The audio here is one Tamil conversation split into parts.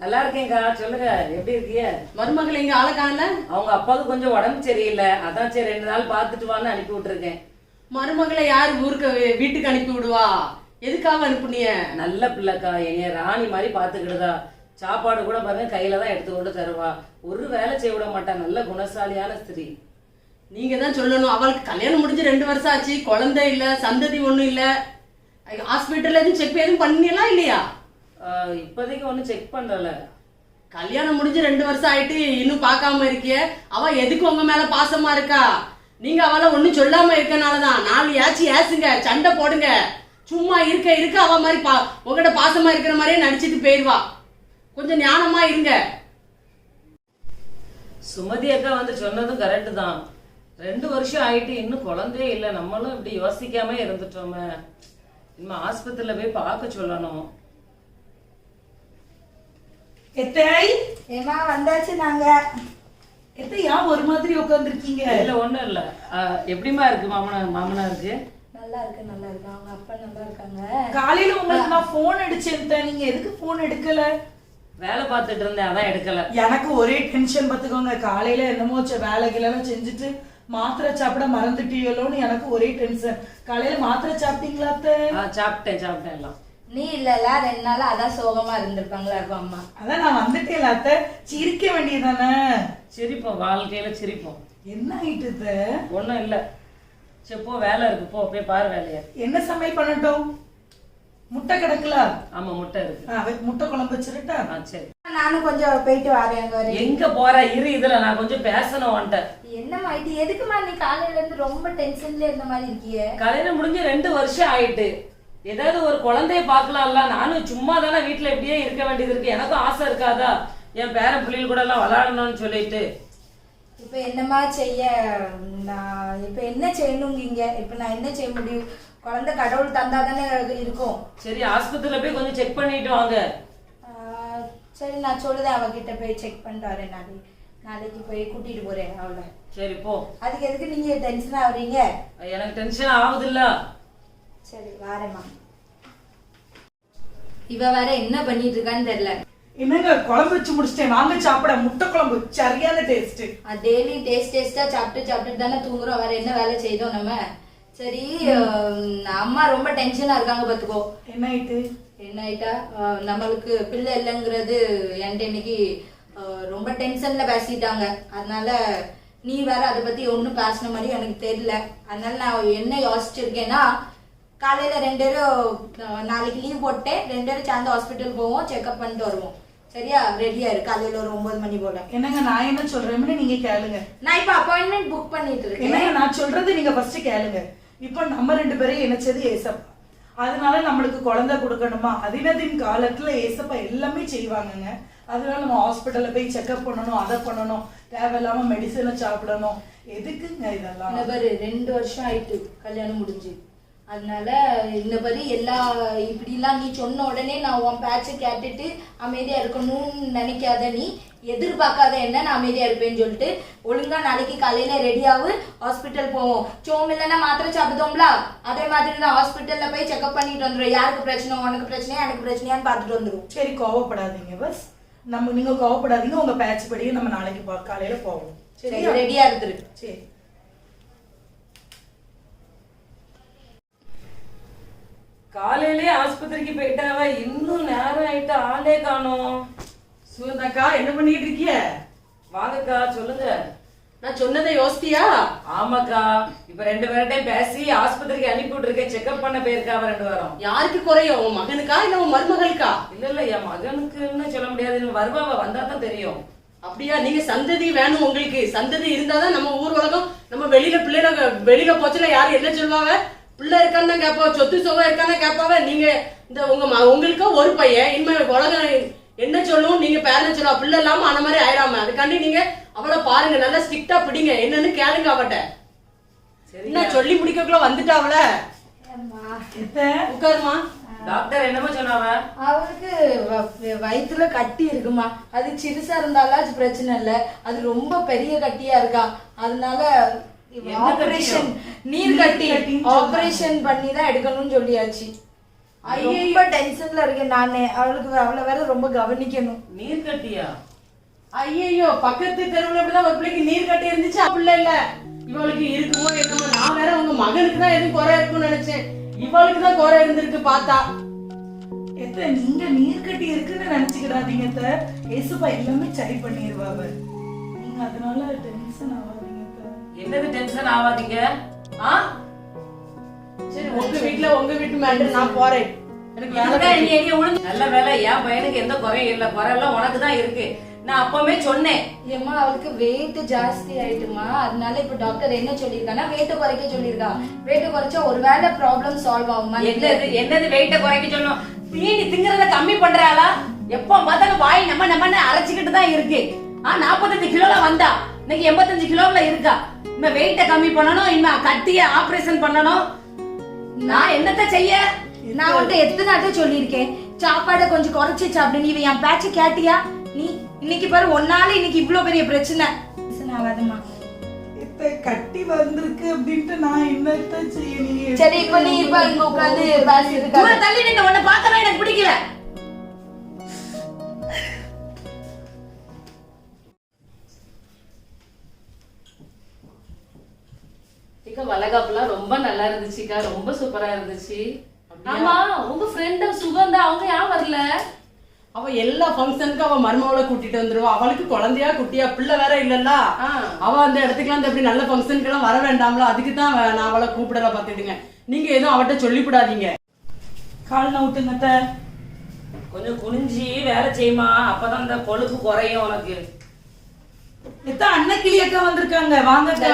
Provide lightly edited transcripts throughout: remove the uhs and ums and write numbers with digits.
நல்லா இருக்கேன்க்கா. சொல்லுங்க, எப்படி இருக்கீங்க? மருமகள் எங்க ஆளை காணல? அவங்க அப்பாவுக்கு கொஞ்சம் உடம்பு சரியில்லை, அதான் சரி 2 நாள் பார்த்துட்டு வான்னு அனுப்பி விட்டுருக்கேன். மருமகளை யார் ஊருக்கு வீட்டுக்கு அனுப்பி விடுவா? எதுக்காக அனுப்புனிய? நல்ல பிள்ளைக்கா, என்னைய ராணி மாதிரி பார்த்துக்கிடுதா. சாப்பாடு கூட பாருங்க கையில தான் எடுத்து கொண்டு தருவா. ஒரு வேலை செய்ய விட மாட்டா. நல்ல குணசாலியான ஸ்திரீ. நீங்க தான் சொல்லணும். அவளுக்கு கல்யாணம் முடிஞ்சு 2 வருஷம் ஆச்சு, குழந்தை இல்ல, சந்ததி ஒண்ணும் இல்ல. ஹாஸ்பிட்டல்ல எதுவும் செக் எதுவும் பண்ணியலாம் இல்லையா? இப்போதைக்கு ஒன்றும் செக் பண்ணல. கல்யாணம் முடிஞ்சு 2 வருஷம் ஆயிட்டு இன்னும் பார்க்காம இருக்கிய. அவ எதுக்கு உங்க மேல பாசமா இருக்கா? நீங்க அவளை ஒன்னும் சொல்லாம இருக்கனாலதான். 4 ஏசுங்க, சண்டை போடுங்க. சும்மா இருக்க அவ மாதிரி உங்ககிட்ட பாசமா இருக்கிற மாதிரியே நடிச்சிட்டு போயிருவா. கொஞ்சம் ஞானமா இருங்க. சுமதி அக்கா வந்து சொன்னதும் கரெக்டு தான். 2 வருஷம் ஆயிட்டு இன்னும் குழந்தையே இல்லை. நம்மளும் இப்படி யோசிக்காம இருந்துட்டோமே. இனிமே ஆஸ்பத்திரியில போய் பார்க்க சொல்லணும். ஏமா வந்தாச்சு நாங்க. எத்தையா ஒரு மாதிரி உட்காந்துருக்கீங்க? இல்ல ஒண்ணும் இல்ல. எப்படிமா இருக்கு மாமனா இருக்கு? நல்லா இருக்கு நல்லா இருக்கு. அவங்க அப்பா நல்லா இருக்காங்க. காலையில உங்களுக்கு நான் போன் அடிச்சேன், நீங்க எதுக்கு போன் எடுக்கல? வேலை பார்த்துட்டு இருந்தேன், அதான் எடுக்கல. எனக்கு ஒரே டென்ஷன் பார்த்துக்கோங்க. காலையில என்னமோ வேலைகளெல்லாம் செஞ்சுட்டு மாத்திரை சாப்பிட மறந்துட்டீங்களோன்னு எனக்கு ஒரே டென்ஷன். காலையில மாத்திரை சாப்பிட்டீங்களா? சாப்பிட்டேன் எல்லாம். நீ இல்லல 2 நாளா அதான் சோகமா இருந்திருப்பாங்களா இருக்கும் அம்மா. அதான் நான் வந்துட்டேன் அத்தை. சிரிக்க வேண்டியதானே? சிரிப்போம், வாழ்க்கையில சிரிப்போம். என்ன ஆயிட்டு? ஒண்ணும் இல்ல. சரி போ, வேலை இருக்கு, போய் பாரு வேலைய. என்ன சமையல் பண்ணட்டும்? முட்டை கிடக்குல? ஆமா முட்டை இருக்கு. முட்டை குழம்பு வச்சிருட்டா? சரி. நானும் கொஞ்சம் போயிட்டு வரேன். எங்க போற? இதுல நான் கொஞ்சம் பேசணும் உன்ட்ட. என்னம்மா இது? எதுக்குமா நீ காலையில இருந்து ரொம்ப டென்ஷன்ல இருந்த மாதிரி இருக்கியே? கல்யாணம் முடிஞ்சு 2 வருஷம் ஆயிட்டு. ஏதாவது ஒரு குழந்தைய பாக்கலாம்ல. நானும் சும்மா தானே வீட்டுல இப்படியே இருக்க வேண்டியது இருக்கு. எனக்கும் ஆசை இருக்காதா என் பேரன் பிள்ளைகள் கூட எல்லாம் விளையாடணும்னு சொல்லிட்டு? இப்ப என்னமா செய்ய? நான் இப்ப என்ன செய்யணுங்க? இப்ப நான் என்ன செய்ய முடியும்? குழந்தை கடவுள் தந்தா தானே இருக்கும். சரி, ஆஸ்பத்திரியில போய் கொஞ்சம் செக் பண்ணிட்டு வாங்க. சரி, நான் சொல்லுதேன், அவகிட்ட போய் செக் பண்ணிட்டு வரேன். நாளைக்கு போய் கூட்டிட்டு போறேன் அவளை. சரி போ. அதுக்கு எதுக்கு நீங்க டென்ஷன் ஆகுறீங்க? எனக்கு டென்ஷன் ஆகுது இல்ல. சரி வாரேம்மா. இவ வேற என்ன பண்ணிட்டு இருக்கான்னு தெரியல. என்னங்க குழம்பு வச்சு முடிச்சிட்டேன், வாங்க சாப்பிட. முட்டை குழம்பு சரியான டேஸ்ட். டெய்லி டேஸ்டா சாப்பிட்டு தானே தூங்குறோம். வேற என்ன வேலை செய்தோம் நம்ம? சரி, அம்மா ரொம்ப டென்ஷனா இருக்காங்க பாத்துக்கோ. என்ன ஆயிட்டா? நம்மளுக்கு பிள்ளை இல்லைங்கிறது என்கிட்ட இன்னைக்கு ரொம்ப டென்ஷன்ல பேசிட்டாங்க. அதனால நீ வேற அதை பத்தி ஒன்னும் பேசின மாதிரி எனக்கு தெரியல. அதனால நான் என்ன யோசிச்சிருக்கேன்னா, காலையில 2 பேரும் நாளைக்கு லீவ் போட்டு 2 பேரும் சேர்ந்து ஹாஸ்பிட்டல் போவோம், செக்அப் பண்ணிட்டு வருவோம். சரியா? ரெடியா இருக்கு. காலையில ஒரு 9 மணி போல. என்னங்க நான் என்ன சொல்றேன்னு நீங்க கேளுங்க. நான் இப்ப அப்பாயின்மெண்ட் புக் பண்ணிட்டு இருக்கேன். என்னங்க நான் சொல்றது நீங்க ஃபர்ஸ்ட் கேளுங்க. இப்ப நம்ம 2 பேரையும் இணைச்சது ஏசப்பா. அதனால நம்மளுக்கு குழந்தை கொடுக்கணுமா? அதினதின் காலத்துல ஏசப்பா எல்லாமே செய்வாங்கங்க. அதனால நம்ம ஹாஸ்பிட்டல்ல போய் செக்அப் பண்ணணும், அதை பண்ணணும், தேவையில்லாம மெடிசனை சாப்பிடணும். எதுக்குங்க இதெல்லாம்? 2 வருஷம் ஆயிட்டு கல்யாணம் முடிஞ்சு. அதனால இந்த மாதிரி இப்படிலாம் நீ சொன்ன உடனே நான் உன் பேச்சை கேட்டுட்டு அமைதியா இருக்கணும்னு நினைக்காத. நீ எதிர்பார்க்காத என்ன நான் அமைதியா இருப்பேன்னு சொல்லிட்டு ஒழுங்கா நாளைக்கு காலையில ரெடியாவு, ஹாஸ்பிட்டல் போவோம். சோம் இல்லைன்னா மாத்திரை சாப்பிட்டோம்ல, அதே மாதிரி நான் ஹாஸ்பிட்டல்ல போய் செக்அப் பண்ணிட்டு வந்துடும். யாருக்கு பிரச்சனை? உனக்கு பிரச்சனையா எனக்கு பிரச்சனையான்னு பார்த்துட்டு வந்துடும். சரி, கோவப்படாதீங்க. பஸ் நீங்க கோவப்படாதீங்க. உங்க பேட்ச் படியே நம்ம நாளைக்கு காலையில போவோம். சரி, ரெடியா இருந்துரு. சரி. காலையிலேயே ஆஸ்பத்திரிக்கு போயிட்டாவ, இன்னும் நேரம் ஆயிட்டு ஆளே காணோம். சுகந்தாக்கா, என்ன பண்ணிட்டு இருக்கிய? வாங்கக்கா, சொல்லுங்க. நான் சொன்னதை யோசித்தியா? ஆமாக்கா, இப்ப 2 பேர்ட்டையும் பேசி ஆஸ்பத்திரிக்கு அனுப்பி விட்டுருக்கேன். செக்அப் பண்ண போயிருக்காவ 2 பேரும். யாருக்கு குறையும்? உன் மகனுக்கா இல்ல உன் மருமகளுக்கா? இல்ல என் மகனுக்குன்னு சொல்ல முடியாது. வருவாவ, வந்தா தான் தெரியும். அப்படியா? நீங்க சந்ததி வேணும். உங்களுக்கு சந்ததி இருந்தாதான் நம்ம ஊர் உலகம். நம்ம வெளியில போச்சுன்னா யாரு என்ன சொல்லுவாங்க? பிள்ளை இருக்கான்னு கேட்பா, சொத்து சுகம் இருக்கான்னு கேட்பாவ. நீங்க இந்த உங்களுக்கு ஒரு பையன், இனிமே உலகம் என்ன சொல்லும்? நீங்க பேரண்ட் சொல்லுவா, பிள்ளை இல்லாம அந்த மாதிரி ஆயிராம. அதுக்காண்டி நீங்க அவளை பாருங்க, நல்லா ஸ்ட்ரிக்டா பிடிங்க. என்னன்னு கேளுங்க அவட்ட. என்ன சொல்லி முடிக்கக்குள்ள வந்துட்டா அவள. உட்காருமா. டாக்டர் என்னமா சொன்னாவ? அவருக்கு வயிற்றுல கட்டி இருக்குமா. அது சிறுசா இருந்தாலும் அது பிரச்சனை இல்ல, அது ரொம்ப பெரிய கட்டியா இருக்கா. அதனால ஆபரேஷன், நீர் கட்டி ஆபரேஷன் பண்ணி தான் எடுக்கணும்னு சொல்லியாச்சு. ரொம்ப டென்ஷன்ல இருக்கேன் நானு. அவளை வேற ரொம்ப கவனிக்கணும். நீர் கட்டியா? ஐயோ, பக்கத்து தெருவுல இப்படிதான் ஒரு பிள்ளைக்கு நீர் கட்டி இருந்துச்சு. பிள்ளை இல்ல, இவளுக்கு இருக்குமோ என்னமோ. நான் வேற உங்க மகனுக்கு தான் எதுவும் குறை இருக்கும்னு நினைச்சேன். இவளுக்கு தான் குறை இருந்திருக்கு பார்த்தா. நீங்க நீர் கட்டி இருக்குன்னு நினைச்சுக்கிடாதீங்க. ஏசப்பா எல்லாமே சரி பண்ணிடுவாங்க. நீங்க அதனால டென்ஷன் ஆகாதீங்க. என்னது டென்ஷன் ஆகாதீங்க? சரி, உங்க வீட்டு மேட்டர் நான் போறேன். எனக்கு நல்ல வேலை, என் பையனுக்கு எந்த குறையும் இல்ல. குறையெல்லாம் உனக்கு தான் இருக்கு. நான் அப்பவே சொன்னேன். ஏம்மா அவளுக்கு வெயிட் ஜாஸ்தி ஆயிட்டுமா, அதனால இப்ப டாக்டர் என்ன சொல்லிருக்கானா வெயிட்ட குறைக்க சொல்லிருக்கா. வெயிட்ட குறைச்சா ஒருவேளை ப்ராப்ளம் சால்வ் ஆகுமா? என்னது வெயிட்ட குறைக்க சொன்னோம்? தீனி திங்கறத கம்மி பண்றாளா? எப்ப பார்த்தாலும் வாய் நம்ம அரைச்சிக்கிட்டு தான் இருக்கு. 45 கிலோல வந்தா இன்னைக்கு 85 கிலோல இருக்கா. இன்னும் வெயிட்ட கம்மி பண்ணணும், இன்னும் கட்டிய ஆபரேஷன் பண்ணணும். நான் என்னத்த செய்ய? நான் உன்கிட்ட எத்தனை நாட்டை சொல்லியிருக்கேன் சாப்பாடை கொஞ்சம் குறைச்சி சாப்பிடு. நீ என் பேச்ச கேட்டியா? நீ இன்னைக்கு பாரு ஒன்னால இன்னைக்கு இவ்வளவு பெரிய பிரச்சனை. ஆகாதம்மா, கட்டி வந்திருக்கு அப்படின்ட்டு நான் என்னத்த செய்ய? சரி, இப்ப நீ இங்க உட்கார்ந்து பேசிட்டு தள்ளி நின்று உன்னை பார்க்கவே எனக்கு பிடிக்கல. வளகாப்புலாம் ரொம்ப நல்லா இருந்துச்சுக்கா. ரொம்ப சூப்பரா இருந்துச்சு. ஆமா, உங்க ஃப்ரெண்ட் சுகந்தா அவங்க ஏன் வரல? அவ எல்லா ஃபங்க்ஷனுக்கும் அவ மருமகளை கூட்டிட்டு வந்துருவா. அவளுக்கு குழந்தையா குட்டியா பிள்ளை வேற இல்லல்ல. அவ அந்த இடத்துக்குலாம் அப்படி நல்ல ஃபங்க்ஷனுக்கு எல்லாம் வர வேண்டாம்ல. அதுக்கு தான் நான் அவளை கூப்பிடல. பாத்துடுங்க, நீங்க எதுவும் அவட்ட சொல்லிவிடாதீங்க. கால் நவுட்டுங்க. கொஞ்சம் குனிஞ்சி வேலை செய்யுமா, அப்பதான் இந்த கொழுப்பு குறையும் உனக்கு. அண்ணன் கிளியக்கா வந்திருக்காங்க. வாங்கக்கா.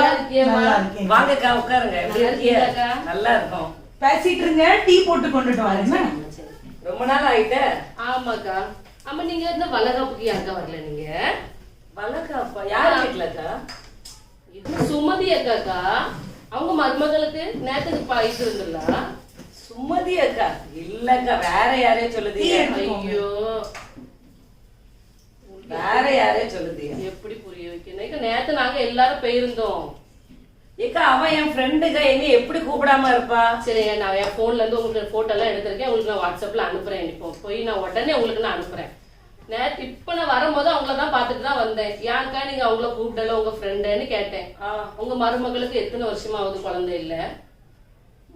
வாங்கக்கா, உட்காருங்க. எப்படி இருக்கீங்க? நல்லா இருக்கும். பேசிட்டு இருங்க, டீ போட்டு கொண்டுட்டு வரேன். ரொம்ப நாள் ஆயிட்ட. ஆமாக்கா. ஆமா, நீங்க இந்த வளகாப்புக்கு யாருக்கா வரல? நீங்க வளகாப்பா யார் வீட்டுலக்கா? இது சுமதி அக்காக்கா. அவங்க மருமகளுக்கு நேத்துக்கு இது இருந்துல்ல. சுமதி அக்கா இல்லக்கா, வேற யாரையும் சொல்லுதீங்க. ஐயோ, வேற யாரையும் சொல்லுதீங்க. எப்படி புரிய வைக்கணும்? நேத்து நாங்க எல்லாரும் போயிருந்தோம். ஏக்கா, அவன் என் ஃப்ரெண்டுக்கா, என்ன எப்படி கூப்பிடாம இருப்பா? சரி, நான் என் போன்ல இருந்து உங்களுக்கு போட்டோ எல்லாம் எடுத்திருக்கேன். உங்களுக்கு நான் வாட்ஸ்அப்ல அனுப்புறேன். இப்போ போய் நான் உடனே உங்களுக்கு நான் அனுப்புறேன். நேற்று இப்ப நான் வரும்போது அவங்கள தான் பாத்துட்டு தான் வந்தேன். ஏன்க்கா நீங்க அவங்கள கூப்பிடல உங்க ஃப்ரெண்டுன்னு கேட்டேன். உங்க மருமகளுக்கு எத்தனை வருஷமா ஆகுது குழந்தை இல்ல?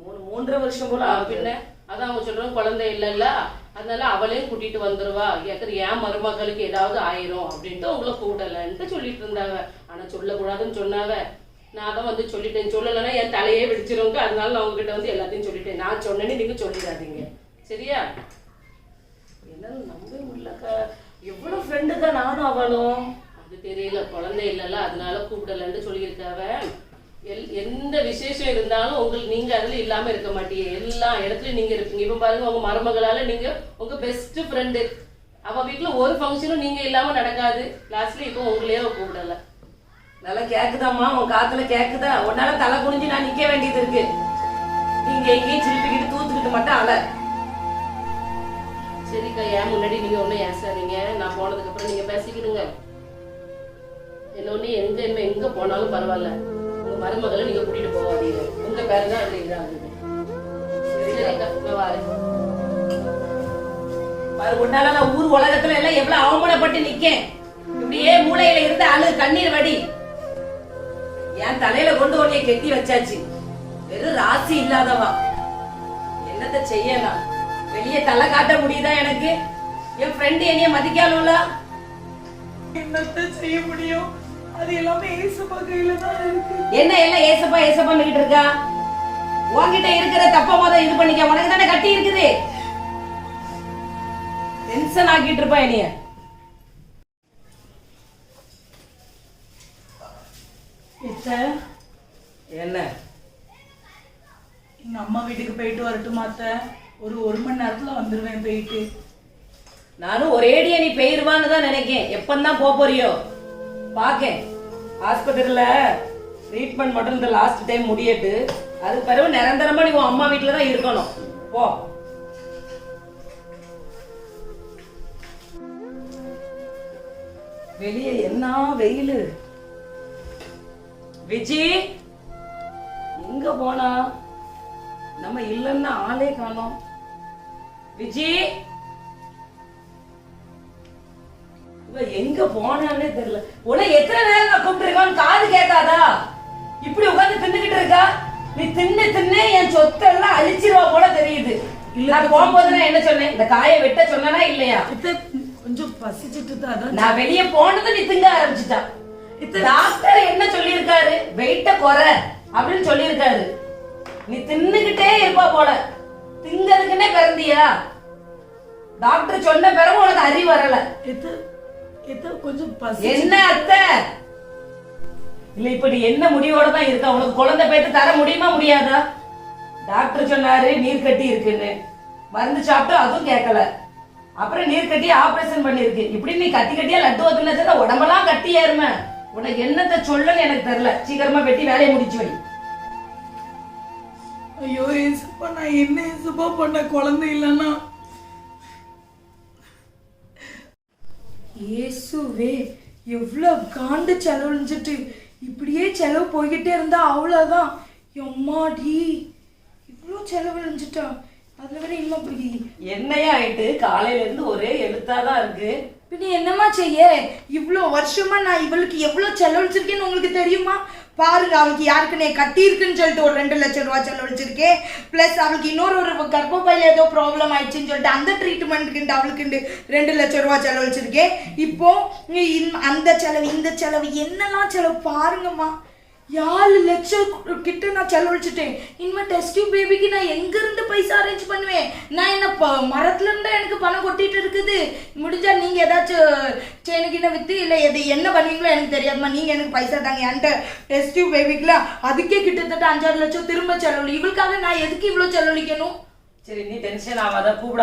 3.5 வருஷம் போல. பின்ன அதான் அவங்க சொல்றாங்க குழந்தை இல்லல்ல, அதனால அவளையும் கூட்டிட்டு வந்துருவா. என் மருமகளுக்கு ஏதாவது ஆயிரும் அப்படின்ட்டு உங்களை கூப்பிடலன்ட்டு சொல்லிட்டு இருந்தாங்க. ஆனா சொல்லக்கூடாதுன்னு சொன்னாவ. நான் தான் வந்து சொல்லிட்டேன். சொல்லலைன்னா என் தலையே வெடிச்சிருங்க. அதனால நான் உங்ககிட்ட வந்து எல்லாத்தையும் சொல்லிட்டேன். நான் சொன்னேன்னு நீங்க சொல்லிடாதீங்க, சரியா? என்ன நம்ப முடியலக்கா. எவ்வளவு ஃப்ரெண்டுக்கா நானும் அவளும். அது தெரியல, குழந்தை இல்லல்ல அதனால கூப்பிடலன்னு சொல்லியிருக்காவ. எந்த விசேஷம் இருந்தாலும் உங்களுக்கு நீங்க அதுல இல்லாம இருக்க மாட்டீங்க. எல்லா இடத்துலயும் நீங்க இருப்பீங்க. இப்ப பாருங்க, உங்க மருமகளால நீங்க உங்க பெஸ்ட் ஃப்ரெண்டு. அவ வீட்டுல ஒரு ஃபங்க்ஷனும் நீங்க இல்லாம நடக்காது. லாஸ்ட்ல இப்போ உங்களையே கூப்பிடல. நல்லா கேக்குதாம்மா? உன் காத்துல கேக்குதா? உன்னால தலை குனிஞ்சு நான் நிக்க வேண்டியது இருக்கு. நீங்க எங்கேயும் சிரிப்பிக்கிட்டு தூத்துக்கிட்டு மட்டும் அல. சரிக்கா, ஏன் முன்னாடி நீங்க ஒன்னும் ஏசாதீங்க. நான் போனதுக்கு அப்புறம் நீங்க பேசிக்கிடுங்க. என்ன எங்க போனாலும் பரவாயில்ல, உங்க மருமகளை நீங்க கூட்டிட்டு போவாதீங்க. உங்க பேரு தான் அதுல இதாகுது. சரிக்கா, நான் வரேன். உன்னால நான் ஊர் உலகத்துல எல்லாம் எவ்வளவு அவமானப்பட்டு நிக்கேன். இப்படியே மூளையில இருந்து அழு கண்ணீர் வடி. என் தலையில கொண்டு உன்னைய கெட்டி வச்சாச்சு. வெறும் ராசி இல்லாதவா. என்னத்த செய்யலாம்? வெளியே தலை காட்ட முடியுதா எனக்கு? என் ஃப்ரெண்டு என்னைய மதிக்காலும்ல. என்னத்த செய்ய முடியும்? அது எல்லாமே ஏசப்பா கையில தான் இருக்கு. என்ன எல்லாம் ஏசப்பா ஏசப்பான்னு இருக்கா? உன்கிட்ட இருக்கிற தப்ப மொத இது பண்ணிக்க. உனக்கு தானே கட்டி இருக்குது. டென்ஷன் ஆக்கிட்டு இருப்பா என்னைய. என்ன எங்க அம்மா வீட்டுக்கு போயிட்டு வரட்டுமா? ஒரு மணி நேரத்துல வந்துருவேன் போயிட்டு. நானும் ஒரேடியா நீ போயிருவான்னு தான் நினைக்கேன். எப்பந்தான் போறியோ பாக்கேன். ஆஸ்பத்திரியில ட்ரீட்மெண்ட் மட்டும் இந்த லாஸ்ட் டைம் முடியட்டு. அதுக்கு பிறகு நிரந்தரமா நீ உன் அம்மா வீட்டுல தான் இருக்கணும். போ. வெளியே என்ன வெயிலு. விஜி எங்க போனா? நம்ம இல்லன்னா ஆளே காணோம். விஜி இவ எங்க போனானே தெரியல. உன்னை எத்தனை நேரம் நான் கூப்பிட்டுருக்கான்னு காது கேட்காதா? இப்படி உட்கார்ந்து தின்னுகிட்டு இருக்கா. நீ தின்னு என் சொத்தெல்லாம் அழிச்சிருவா போல தெரியுது. நான் போகும்போது நான் என்ன சொன்னேன்? இந்த காயை வெட்ட சொன்னா இல்லையா? கொஞ்சம் பசிச்சுட்டு தான் நான் வெளியே போனது நீ திங்க ஆரம்பிச்சுட்டா. டாக்டர் என்ன சொல்லியிருக்காரு? வெயிட்ட குறை அப்படின்னு சொல்லியிருக்காரு. நீ தின்னுகிட்டே இருப்பா போல. திங்கிறதுக்குன்னே பிறந்தியா? டாக்டர் சொன்ன பிறகு உனக்கு அறிவு வரல. கொஞ்சம் என்ன அத்தை? இல்ல இப்படி என்ன முடிவோட தான் இருக்கா? உனக்கு குழந்தை பேத்து தர முடியுமா முடியாதா? டாக்டர் சொன்னாரு நீர் கட்டி இருக்குன்னு. மருந்து சாப்பிட்டு அதுவும் கேட்கல. அப்புறம் நீர் கட்டி ஆபரேஷன் பண்ணிருக்கு. இப்படி நீ கட்டி கட்டியா லட்டு வச்சுன்னா உடம்பெல்லாம் கட்டி ஏறுமே. உனக்கு என்னத்த சொல்லன்னு எனக்கு தெரியல. சீக்கிரமா வெட்டி வேலையை முடிச்சு வை. ஐயோ ஏசப்பா, நான் என்ன ஏசப்பா பண்ண? குழந்தை இல்லைன்னா இயேசுவே, எவ்வளவு காண்டு செலவழிஞ்சிட்டு இப்படியே செலவு போய்கிட்டே இருந்தா அவ்வளவுதான். எம்மாடி, இவ்வளோ செலவழிஞ்சிட்டா. அதுல விட இன்னும் இப்படி என்னையா ஆயிட்டு காலையில இருந்து ஒரே எழுத்தாதான் இருக்கு. பின்ன என்னமா செய்ய? இவ்வளோ வருஷமா நான் இவளுக்கு எவ்வளோ செலவழிச்சிருக்கேன்னு உங்களுக்கு தெரியுமா? பாருங்க, அவளுக்கு யாருக்குன்னு கட்டி இருக்குன்னு சொல்லிட்டு ஒரு 2 லட்சம் ரூபாய் செலவழிச்சிருக்கேன். பிளஸ் அவளுக்கு இன்னொரு கர்ப்பப்பையில ஏதோ ப்ராப்ளம் ஆயிடுச்சுன்னு சொல்லிட்டு அந்த ட்ரீட்மெண்ட்டுக்கு அவளுக்கு 2 லட்சம் ரூபாய் செலவழிச்சிருக்கேன். இப்போ அந்த செலவு இந்த செலவு என்னெல்லாம் செலவு பாருங்கம்மா. 4 லட்சம் கிட்ட நான் செலவழிச்சிட்டேன். இனிமே டெஸ்ட் டியூப் பேபிக்கு நான் எங்க இருந்து பைசா அரேஞ்ச் பண்ணுவேன்? நான் என்ன மரத்துல இருந்தா எனக்கு பணம் கொட்டிட்டு இருக்குது. முடிஞ்சா நீங்க ஏதாச்சும் செயினுக்கிட்ட வித்து இல்ல எது என்ன பண்ணுவீங்களோ எனக்கு தெரியாதுமா. நீங்க எனக்கு பைசா தாங்க. என்கிட்ட டெஸ்ட் டியூப் பேபிக்குல அதுக்கே கிட்டத்தட்ட 5-6 லட்சம் திரும்ப செலவழி. இவளுக்காக நான் எதுக்கு இவ்வளவு செலவழிக்கணும்? சரி, நீ டென்ஷன் ஆகாத. கூப்பிட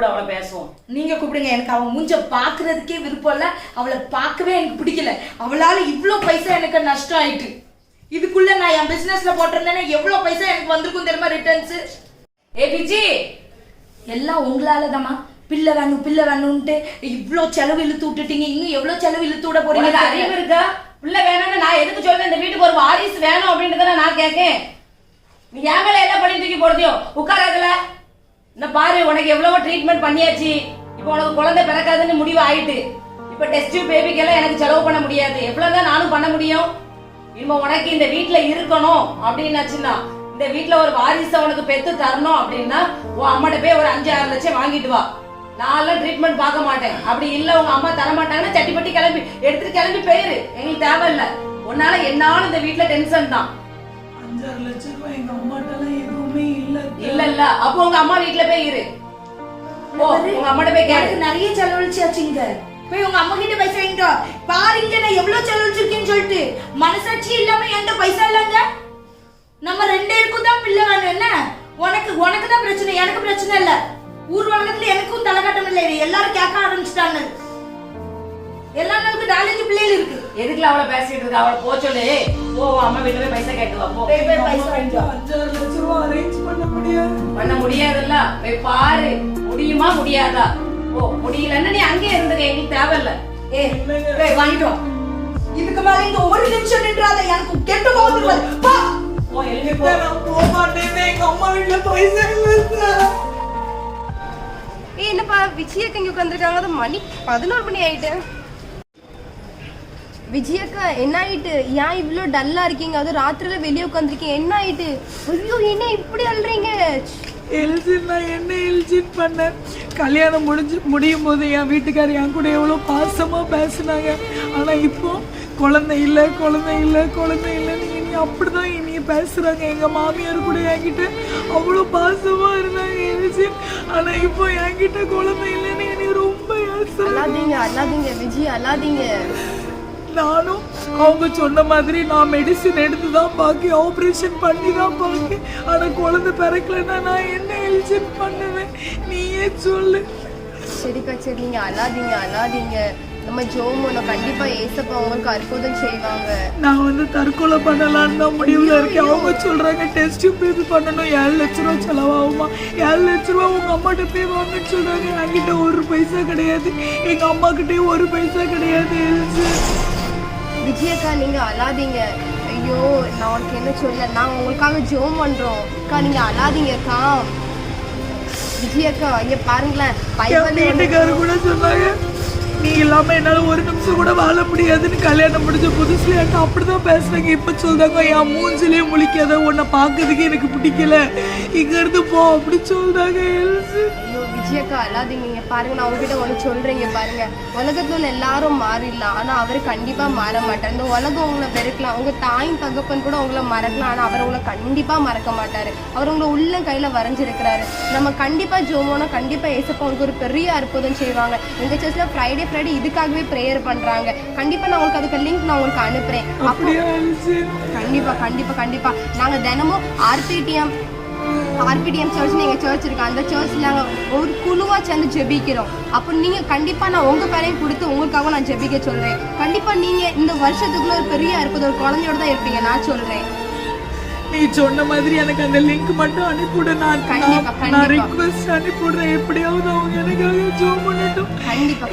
அவளை பேசுவோம். நீங்க கூப்பிடுங்க. எனக்கு அவன் மூஞ்ச பாக்குறதுக்கே விருப்பம் இல்ல. அவளை பார்க்கவே எனக்கு பிடிக்கல. அவளால இவ்வளவு பைசா எனக்கு நஷ்டம் ஆயிட்டு. இதுக்குள்ள நான் என் பிசினஸ்ல போட்டிருந்தேன்னா எவ்வளவு பைசா எனக்கு வந்திருக்கும் தெரியுமா ரிட்டர்ன்ஸ்? ஏ பிஜி, எல்லாம் உங்களாலதாம்மா. பிள்ளை வேணும்ட்டு இவ்வளோ செலவு இழுத்து விட்டுட்டீங்க. இன்னும் எவ்வளவு செலவு இழுத்து விட போறீங்க? அறிவு இருக்கா? பிள்ளை வேணும்னு நான் எதுக்கு சொல்றேன்? இந்த வீட்டுக்கு ஒரு வாரிசு வேணும் அப்படின்றத நான் கேட்கேன். நீ என் மேல எல்லாம் பண்ணி தூக்கி போடுதியோ? உட்காராதுல. இந்த பாரு, உனக்கு எவ்வளவோ ட்ரீட்மெண்ட் பண்ணியாச்சு. இப்போ உனக்கு குழந்தை பிறக்காதுன்னு முடிவு ஆயிட்டு. இப்ப டெஸ்ட் டியூப் பேபிக்கெல்லாம் எனக்கு செலவு பண்ண முடியாது. எவ்வளவுதான் நானும் பண்ண முடியும்? இனிமே உனக்கு இந்த வீட்டுல இருக்கணும் அப்படின்னாச்சுன்னா, இந்த வீட்டுல ஒரு வாரிசை உனக்கு பெத்து தரணும் அப்படின்னா உன் அம்மாட்ட போய் ஒரு 5-6 லட்சம் வாங்கிட்டு வா. நான் ட்ரீட்மெண்ட் பார்க்க மாட்டேன். அப்படி இல்ல உங்க அம்மா தர மாட்டாங்கன்னா சட்டிப்பட்டி கிளம்பி எடுத்துட்டு கிளம்பி போயிரு. எங்களுக்கு தேவையில்ல. உன்னால என்னாலும் இந்த வீட்டுல டென்ஷன் தான். 5-6 லட்சம் ரூபாய் எங்க அம்மாட்ட எதுவுமே இல்ல அப்போ உங்க அம்மா வீட்டுல போய் இரு. உங்க அம்மாட்ட போய் கேட்டு. நிறைய செலவழிச்சாச்சுங்க. போய் உங்க அம்மா கிட்ட பைசா வாங்கிட்டோ. பாருங்க நான் எவ்வளவு செலவழிச்சிருக்கேன்னு சொல்லிட்டு. மனசாட்சி இல்லாம என்கிட்ட பைசா இல்லங்க. நம்ம 2 பேருக்கும் தான் பிள்ளை வேணும். என்ன உனக்கு தான் பிரச்சனை, எனக்கு பிரச்சனை இல்ல. ஊர் உலகத்துல எனக்கும் தலைகாட்டம் இல்லை. எல்லாரும் கேட்க ஆரம்பிச்சுட்டாங்க. எல்லா நாளுக்கு 4-5 பிள்ளைகள் இருக்கு. எதுக்குல அவளை பேசிட்டு இருக்க? அவளை போ சொல்லு. அம்மா வீட்டுல போய் பைசா கேட்டு வா. போய் பைசா வாங்கிட்டு 5-6 லட்சம் ரூபாய் அரேஞ்ச் பண்ண முடியாதுல்ல. போய் பாரு, முடியுமா முடியாதா? முடியலன்னு நீ அங்கே இருந்துக்க. எங்களுக்கு தேவையில்ல. போய் வாங்கிட்டு வா. இதுக்கு மேல இங்க ஒரு நிமிஷம் நின்றாத. எனக்கு கெட்ட கோபம் வருது. போ. எழுதி போ. நான் போக மாட்டேன். எங்க அம்மா வீட்டுல பைசா இல்ல. என்னப்பா விஜயக்கா இங்க உட்காந்துருக்காங்க? அது மணி 11 மணி ஆயிட்டு. விஜயக்கா என்ன ஆயிட்டு? ஏன் இவ்வளோ டல்லா இருக்கீங்க? அது ராத்திரில வெளியே உட்காந்துருக்கீங்க. என்ன ஆயிட்டு? ஐயோ, என்ன இப்படி அல்றீங்க? எல்ஜின் நான் என்ன எல்ஜின் பண்ணேன்? கல்யாணம் முடியும் போது என் வீட்டுக்காரர் என் கூட எவ்வளோ பாசமாக பேசினாங்க. ஆனால் இப்போ குழந்தை இல்லை இல்லைன்னு இனி அப்படிதான் இனி பேசுகிறாங்க. எங்கள் மாமியார் கூட என்கிட்ட அவ்வளோ பாசமாக இருந்தாங்க எல்ஜின். ஆனால் இப்போ என்கிட்ட குழந்தை இல்லைன்னு இனி ரொம்ப அல்லாதீங்க விஜய், அல்லாதீங்க. நானும் அவங்க சொன்ன மாதிரி நான் மெடிசின் எடுத்து தான் பார்க்க, ஆப்ரேஷன் பண்ணி தான் பார்க்க. ஆனால் குழந்தை பிறக்கலன்னா நான் என்ன எல்ஜின் பண்ணுவேன்? நீயே சொல்லு. சரிக்கா, சரி, நீங்க அழாதீங்க. நம்ம ஜோமோன கண்டிப்பா ஏசப்பா உங்களுக்கு அற்புதம் செய்வாங்க. நான் தற்கொலை பண்ணலான்னு தான் முடிவுல இருக்கேன். அவங்க சொல்றாங்க டெஸ்ட் பேபி பண்ணணும், 7 லட்ச ரூபா செலவாகுமா. 7 லட்ச ரூபா உங்க அம்மாட்ட போய் வாங்கன்னு சொல்றாங்க. என்கிட்ட ஒரு பைசா கிடையாது, எங்க அம்மா கிட்டயும் ஒரு பைசா கிடையாது. விஜயக்கா, நீங்க அழாதீங்க. ஐயோ, நான் உனக்கு என்ன சொல்ல, நாங்க உங்களுக்காக ஜோம் பண்றோம். அக்கா, நீங்க அழாதீங்கக்கா. விஜயக்கா இங்க பாருங்களேன் என் பைபிள் வீட்டுக்காரர் கூட சொன்னாங்க, நீ இல்லாம என்னால ஒரு நிமிஷம் கூட வாழ முடியாதுன்னு. கல்யாணம் முடிஞ்ச புதுசுல என்கிட்ட அப்படிதான் பேசுறாங்க. இப்ப சொல்றாங்க என் மூஞ்சிலே முழிக்காத, உன்னை பாக்குறதுக்கு எனக்கு பிடிக்கல, இங்க இருந்து போ அப்படி சொல்றாங்க. ஐயோ விஜயக்கா அல்லாதீங்க. இங்க பாருங்க, நான் உங்ககிட்ட ஒன்று சொல்றேங்க பாருங்க, உலகத்துல உள்ள எல்லாரும் மாறிடலாம், ஆனா அவர் கண்டிப்பா மாற மாட்டார். இந்த உலகம் உங்களை வெறுக்கலாம், உங்க தாயின் தகப்பன் கூட உங்களை மறக்கலாம், ஆனா அவர் உங்களை கண்டிப்பா மறக்க மாட்டாரு. அவர் உங்களை உள்ள கையில வரைஞ்சிருக்கிறாரு. நம்ம கண்டிப்பா ஜோமோனா கண்டிப்பா ஏசப்பா உங்களுக்கு ஒரு பெரிய அற்புதம் செய்வாங்க. எங்க சர்ச்ல ஃப்ரைடே இதுக்காகவே ப்ரேயர் பண்றாங்க. கண்டிப்பா நான் உங்களுக்கு அதுக்கு லிங்க் நான் உங்களுக்கு அனுப்புறேன். கண்டிப்பா கண்டிப்பா கண்டிப்பா நாங்க தினமும் ஆர்பிடிஎம் சர்ச் எங்க சர்ச் இருக்கு, அந்த சர்ச்ல நாங்க ஒரு குழுவா சேர்ந்து ஜெபிக்கிறோம். அப்போ நீங்க கண்டிப்பா நான் உங்க பேரையும் கொடுத்து உங்களுக்காக நான் ஜெபிக்க சொல்றேன். கண்டிப்பா நீங்க இந்த வருஷத்துக்குள்ள ஒரு பெரிய அற்புதம் ஒரு குழந்தையோட தான் இருப்பீங்க, நான் சொல்றேன். நீ சொன்ன மாதிரி எனக்கு அந்த லிங்க் மட்டும் அனுப்பிவிட. நான் ரிக்வெஸ்ட் அனுப்பிவிடுறேன். எப்படியாவது அவங்க எனக்காக ஜோம் பண்ணட்டும்.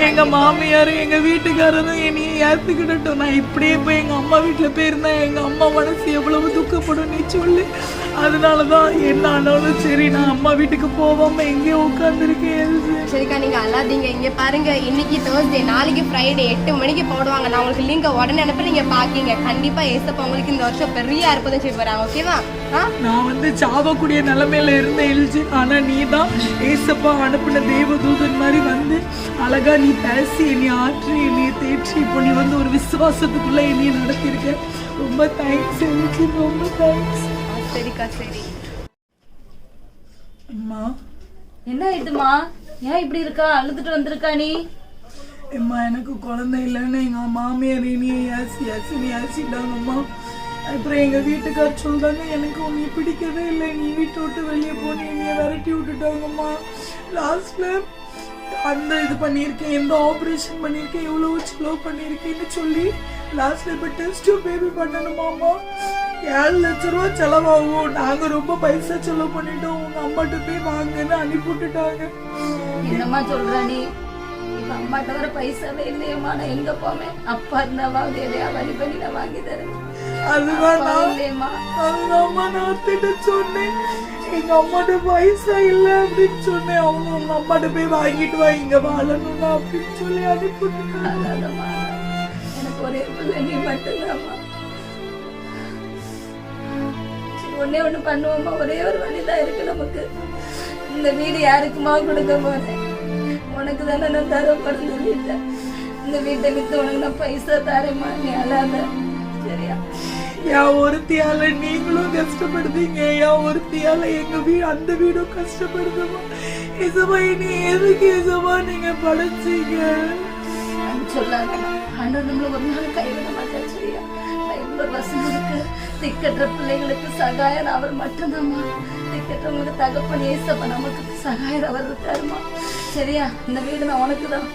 எங்க மாமியாரும் எங்க வீட்டுக்காரரும் என்னைய ஏத்துக்கிடட்டும். நான் இப்படியே போய் எங்க அம்மா வீட்டுல போயிருந்தேன், எங்க அம்மா மனசு எவ்வளவு துக்கப்படும் நீ சொல்லு. அதனாலதான் என்ன ஆனாலும் சரி நான் அம்மா வீட்டுக்கு போவாம எங்கேயோ உட்காந்துருக்கேன். சரிக்கா நீங்க அல்லாதீங்க. இங்க பாருங்க, இன்னைக்கு தேர்ஸ்டே, நாளைக்கு ஃப்ரைடே 8 மணிக்கு போடுவாங்க. நான் உங்களுக்கு லிங்க் உடனே அனுப்ப, நீங்க பாக்கீங்க. கண்டிப்பா ஏசப்பா உங்களுக்கு இந்த வருஷம் பெரிய அற்புதம் செய்ய போறாங்க. ஓகேவா? நான் வந்து சாவக்கூடிய நிலைமையில இருந்த எழுச்சி, ஆனா நீ தான் ஏசப்பா அனுப்பின தேவதூதன் மாதிரி வந்து அழகா நீ பேசி என்னை ஆற்றி என்னை தேற்றி இப்போ நீ வந்து ஒரு விசுவாசத்துக்குள்ள என்னைய நடத்திருக்க. ரொம்ப தேங்க்ஸ் எழுச்சி, ரொம்ப தேங்க்ஸ். சரிக்கா சரி. அம்மா என்ன இதுமா, ஏன் இப்படி இருக்கா? அழுதுட்டு வந்திருக்கா நீ? அம்மா எனக்கு குழந்தை இல்லைன்னு எங்க மாமியார் என்னைய நீ ஆசிட்டாங்கம்மா. அப்புறம் எங்க வீட்டுக்கார் சொல்றாங்க எனக்கு உன்னை பிடிக்கவே இல்லை, நீ வீட்டை விட்டு வெளியே போன என்னைய விரட்டி விட்டுட்டாங்கம்மா. லாஸ்ட்ல அந்த இது பண்ணியிருக்கேன், எந்த ஆப்ரேஷன் பண்ணியிருக்கேன், எவ்வளவு செலவு பண்ணியிருக்கேன்னு சொல்லி லாஸ்ட்ல இப்போ டெஸ்ட் பேபி பண்ணணுமாம்மா. 7 லட்ச ரூபா செலவாகும். நாங்க ரொம்ப பைசா செலவு பண்ணிட்டோம். உங்க அம்மாட்ட போய் வாங்கன்னு அனுப்பி விட்டுட்டாங்க. என்னம்மா சொல்ற நீ? இப்ப அம்மாட்ட வர பைசாவே இல்லையம்மா, நான் எங்க போவேன்? அப்பா இருந்தாவது எதையா வழி பண்ணி நான் வாங்கி தரேன். அதுதான் நான் திட்ட சொன்னேன், எங்க அம்மாட்ட பைசா இல்ல அப்படின்னு சொன்னேன். அவங்க உங்க அம்மாட்ட போய் வாங்கிட்டு வா, இங்க வாழணும்னா அப்படின்னு சொல்லி அனுப்பிவிட்டாங்க. எனக்கு ஒரே பிள்ளை நீ மட்டும்தாம்மா. ஒன்னே ஒண்ணு பண்ணுவோமா, ஒரே ஒரு வழிதான் இருக்கு நமக்கு. இந்த வீடு யாருக்குமா கொடுக்க போறேன்? உனக்கு தானே நான் தரப்படுன்னு சொல்லிட்டேன். இந்த வீட்டை வித்து உனக்கு நான் பைசா தரேம்மா, நீ அழாத சரியா? என் ஒருத்தியால நீங்களும் கஷ்டப்படுறீங்க, என் ஒருத்தியால எங்க அந்த வீடும் கஷ்டப்படுதுமா. இசமா நீ எதுக்கு இசமா நீங்க படைச்சீங்க சொல்லாங்க. ஆண்டவர் நம்மள ஒரு நாள் கைவிட மாட்டார் சரியா? இவ்வளவு வசனம் இருக்கு. திக்கற்ற பிள்ளைகளுக்கு சகாயர் அவர் மட்டும்தாம்மா. திக்கற்றவங்களுக்கு தகப்பன் ஏசப்பா, நமக்கு சகாயர் அவர் இருக்காருமா சரியா? இந்த வீடு நான் உனக்கு தான்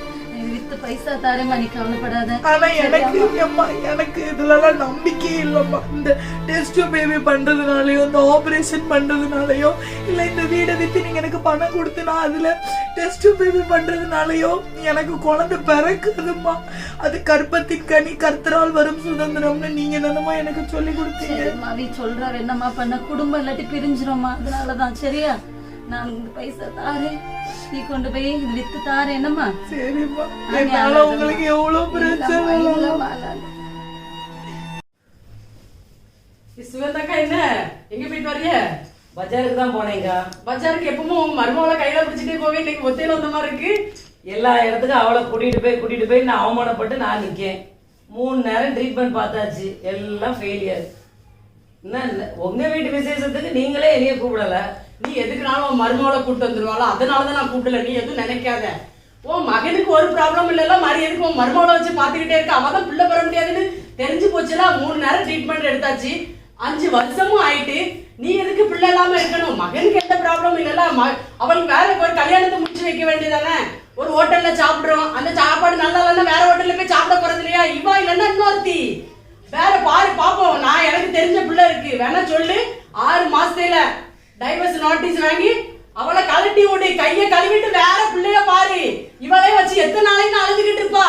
வித்து பைசா தாரேம்மா, நீ கவலைப்படாத. ஆனா எனக்கு இதுலலாம் நம்பிக்கை இல்லம்மா. இந்த டெஸ்ட் பேபி பண்றதுனாலயோ இந்த ஆபரேஷன் பண்றதுனாலயோ இல்ல இந்த வீடை வித்து நீங்க எனக்கு பணம் கொடுத்து நான் அதுல டெஸ்ட் பேபி பண்றதுனாலயோ எனக்கு குழந்தை பிறக்குதுமா. அது கர்ப்பத்தின் கனி கர்த்தரால் வரும் சுதந்திரம்னு நீங்க தானம்மா எனக்கு சொல்லி கொடுத்தீங்க. நீ சொல்ற என்னம்மா பண்ண? குடும்பம் இல்லாட்டி பிரிஞ்சிரும்மா, அதனாலதான் சரியா? நான் இந்த பைசா தாரேன், நீ கொண்டு போய் வித்து தாரேன் என்னம்மா? சரிம்மா. என்னால உங்களுக்கு எவ்வளவு பிரச்சனை. சுகந்தாக்கா என்ன எங்க போயிட்டு வர்றீங்க? பஜாருக்கு தான் போனேங்க. பஜாருக்கு எப்பவும் மருமகளை கையில பிடிச்சிட்டே போவே, இன்னைக்கு ஒத்தையில வந்த மாதிரி இருக்கு. எல்லா இடத்துக்கும் அவளை கூட்டிட்டு போய் நான் அவமானப்பட்டு நான் நிக்கேன். 3 நேரம் ட்ரீட்மெண்ட் பார்த்தாச்சு, எல்லாம் ஃபெயிலியர். என்ன உங்க வீட்டு விசேஷத்துக்கு நீங்களே என்னைய கூப்பிடல. நீ எதுக்குனாலும் மருமகளை கூப்பிட்டு வந்துருவாளோ, அதனாலதான் நான் கூப்பிடல. நீ எதுவும் நினைக்காத. உன் மகனுக்கு ஒரு ப்ராப்ளம் இல்லைல்ல, மாதிரி எதுக்கு உன் மருமகளை வச்சு பாத்துக்கிட்டே இருக்க? அவதான் பிள்ளை பெற முடியாதுன்னு தெரிஞ்சு போச்சுல. 3 நேரம் ட்ரீட்மெண்ட் எடுத்தாச்சு, 5 வருஷமும் ஆயிட்டு. நீ எதுக்கு பிள்ளை இல்லாம இருக்கணும்? மகனுக்கு எந்த ப்ராப்ளம் இல்லைல்ல. அவளுக்கு வேற ஒரு கல்யாணத்தை முடிச்சு வைக்க வேண்டியதானே? ஒரு ஹோட்டல்ல சாப்பிடுறோம், அந்த சாப்பாடு நல்லா இல்லைன்னா வேற ஹோட்டல்ல போய் சாப்பிட போறது இல்லையா? இவா இல்லைன்னா இன்னொருத்தி வேற பாரு பாப்போம். நான் எனக்கு தெரிஞ்ச பிள்ளை இருக்கு, வேணா சொல்லு. 6 மாசத்துல டைவர்ஸ் நோட்டீஸ் வாங்கி அவளை கழட்டி விடு, கையை கழுவிட்டு வேற பிள்ளைய பாரு. இவளே வச்சு எத்தனை நாளைக்கு அழுதுகிட்டு இருப்பா?